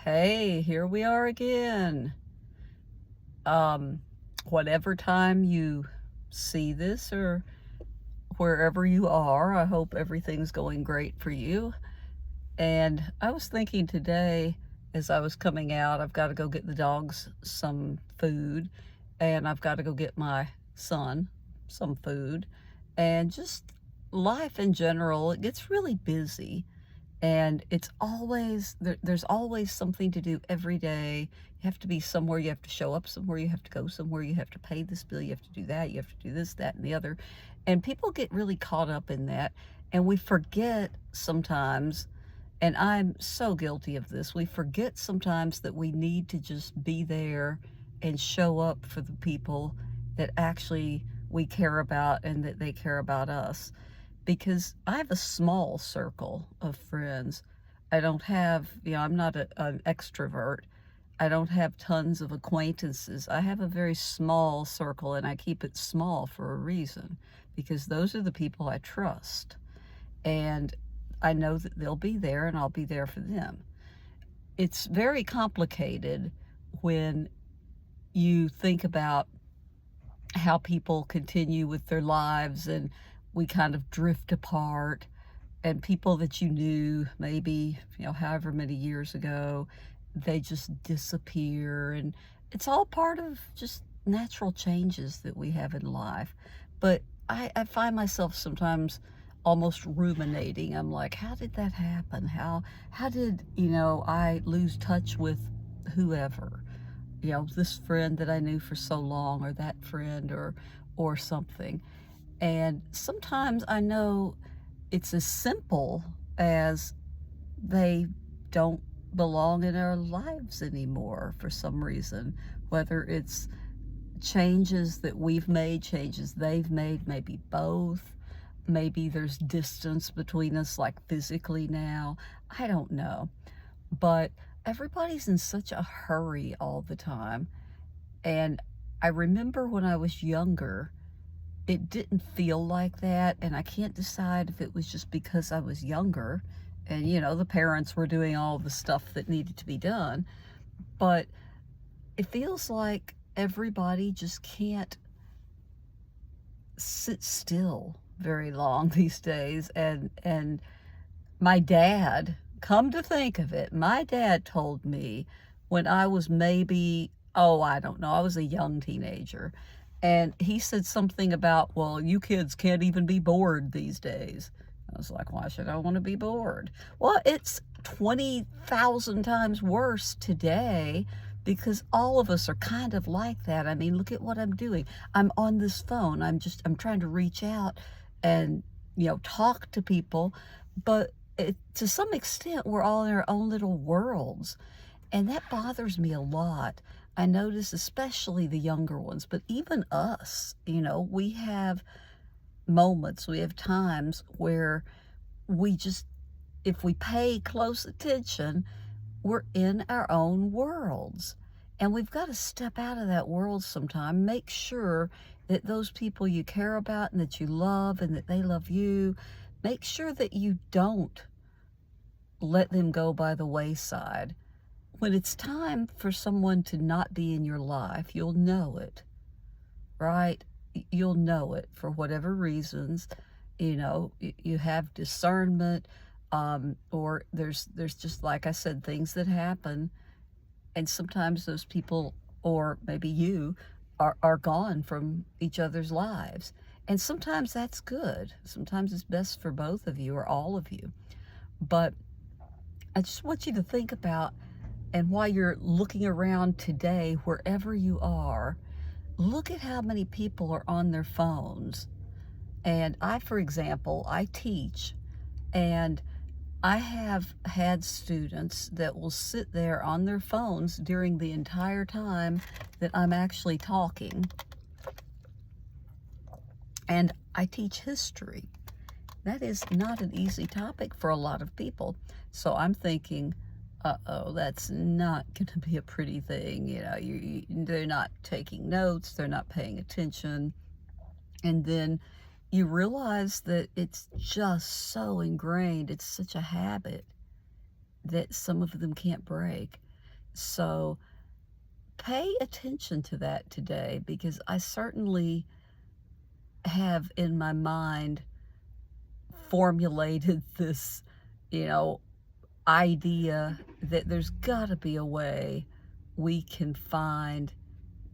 Hey, here we are again. Um, Whatever time you see this or wherever you are, I hope everything's going great for you. And I was thinking today as I was coming out, I've got to go get the dogs some food, and I've got to go get my son some food. And just life in general, it gets really busy. And it's always there's always something to do every day. You have to be somewhere, you have to show up somewhere, you have to go somewhere, you have to pay this bill, you have to do that, you have to do this, that, and the other. And people get really caught up in that, and we forget sometimes, and I'm so guilty of this, we forget sometimes that we need to just be there and show up for the people that actually we care about and that they care about us, because I have a small circle of friends. I don't have, I'm not an extrovert. I don't have tons of acquaintances. I have a very small circle, and I keep it small for a reason, because those are the people I trust. And I know that they'll be there and I'll be there for them. It's very complicated when you think about how people continue with their lives and we kind of drift apart, and people that you knew maybe, however many years ago, they just disappear. And it's all part of just natural changes that we have in life. But I find myself sometimes almost ruminating. I'm like, how did that happen? How did, I lose touch with whoever? This friend that I knew for so long, or that friend, or something. And sometimes I know it's as simple as they don't belong in our lives anymore for some reason, whether it's changes that we've made, changes they've made, maybe both. Maybe there's distance between us, like physically now. I don't know. But everybody's in such a hurry all the time. And I remember when I was younger, it didn't feel like that, and I can't decide if it was just because I was younger and, the parents were doing all the stuff that needed to be done, but it feels like everybody just can't sit still very long these days. And my dad, come to think of it, my dad told me when I was maybe, oh, I don't know, I was a young teenager. And he said something about, well, you kids can't even be bored these days. I was like, why should I want to be bored? Well, it's 20,000 times worse today, because all of us are kind of like that. I mean, look at what I'm doing. I'm on this phone. I'm trying to reach out and, talk to people, but to some extent, we're all in our own little worlds. And that bothers me a lot. I notice especially the younger ones, but even us, we have moments, we have times where we just, if we pay close attention, we're in our own worlds. And we've got to step out of that world sometime. Make sure that those people you care about and that you love and that they love you, make sure that you don't let them go by the wayside. When it's time for someone to not be in your life, you'll know it, right? You'll know it for whatever reasons. You have discernment, or there's just, like I said, things that happen, and sometimes those people, or maybe you, are gone from each other's lives. And sometimes that's good. Sometimes it's best for both of you or all of you. But I just want you to think about, and while you're looking around today, wherever you are, look at how many people are on their phones. And for example, I teach, and I have had students that will sit there on their phones during the entire time that I'm actually talking. And I teach history. That is not an easy topic for a lot of people. So I'm thinking, uh-oh, that's not going to be a pretty thing. They're not taking notes, they're not paying attention. And then you realize that it's just so ingrained, it's such a habit that some of them can't break. So pay attention to that today, because I certainly have in my mind formulated this, you know, idea that there's got to be a way we can find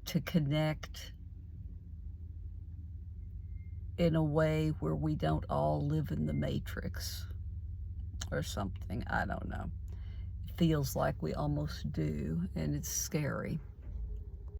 to connect in a way where we don't all live in the matrix or something. I don't know. It feels like we almost do, and it's scary.